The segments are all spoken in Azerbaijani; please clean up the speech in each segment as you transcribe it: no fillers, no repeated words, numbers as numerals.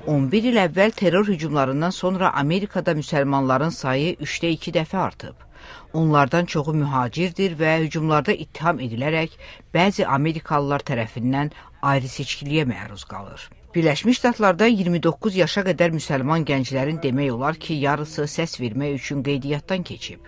11 il əvvəl terror hücumlarından sonra Amerikada müsəlmanların sayı 3-də 2 dəfə artıb. Onlardan çoxu mühacirdir və hücumlarda ittiham edilərək bəzi Amerikalılar tərəfindən ayrı seçkiliyə məruz qalır. Birləşmiş Ştatlarda 29 yaşa qədər müsəlman gənclərin demək olar ki, yarısı səs vermək üçün qeydiyyatdan keçib.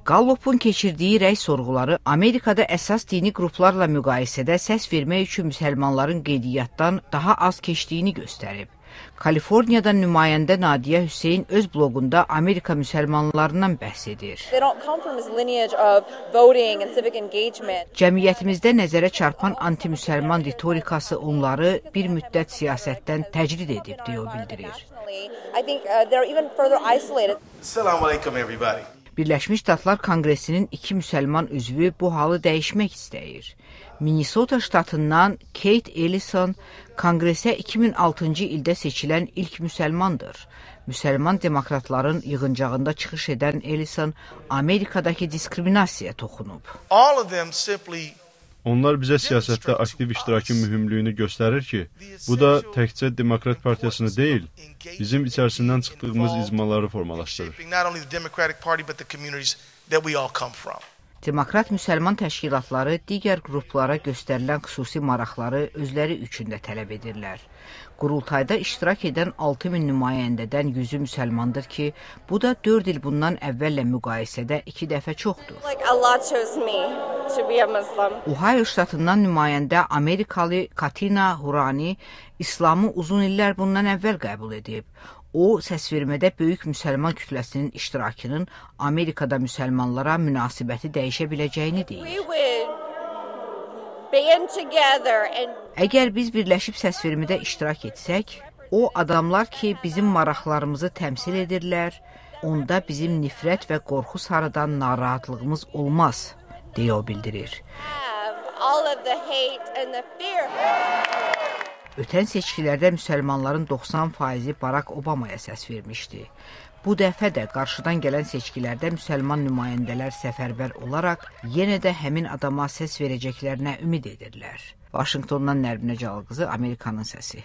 Gallup'un keçirdiyi rəy sorğuları Amerikada əsas dini qruplarla müqayisədə səs vermək üçün müsəlmanların qeydiyyatdan daha az keçdiyini göstərib. Kaliforniyadan nümayəndə Nadiyə Hüseyn öz bloqunda Amerika müsəlmanlarından bəhs edir. Cəmiyyətimizdə nəzərə çarpan anti-müsəlman ritorikası onları bir müddət siyasətdən təcrid edib, deyə o bildirir. Assalamu alaikum everybody. Birləşmiş Ştatlar Konqresinin 2 müsəlman üzvü bu halı dəyişmək istəyir. Minnesota ştatından Kate Ellison Konqresə 2006-cı ildə seçilən ilk müsəlmandır. Müsəlman demokratların yığıncağında çıxış edən Ellison Amerikadakı diskriminasiyaya toxunub. Onlar bizə siyasətdə aktiv iştirakın mühümlüyünü göstərir ki, bu da təkcə Demokrat Partiyasını deyil, bizim içərisindən çıxdığımız izmaları formalaşdırır. Demokrat müsəlman təşkilatları digər qruplara göstərilən xüsusi maraqları özləri üçün də tələb edirlər. Qurultayda iştirak edən 6000 nümayəndədən 100-ü müsəlmandır ki, bu da 4 il bundan əvvəllə müqayisədə 2 dəfə çoxdur. Ohio ştatından nümayəndə Amerikalı Katina Hurani İslamı uzun illər bundan əvvəl qəbul edib. O, səsvermədə böyük müsəlman kütləsinin iştirakının Amerikada müsəlmanlara münasibəti dəyişə biləcəyini deyir. Əgər biz birləşib səsvermədə iştirak etsək, o adamlar ki, bizim maraqlarımızı təmsil edirlər, onda bizim nifrət və qorxu sarıdan narahatlığımız olmaz, deyə o bildirir. Ötən seçkilərdə müsəlmanların 90%-i Barack Obamaya səs vermişdi. Bu dəfə də qarşıdan gələn seçkilərdə müsəlman nümayəndələr səfərbər olaraq yenə də həmin adama səs verəcəklərinə ümid edirlər. Vaşinqtondan Nərminə Cəlqızı, Amerikanın səsi.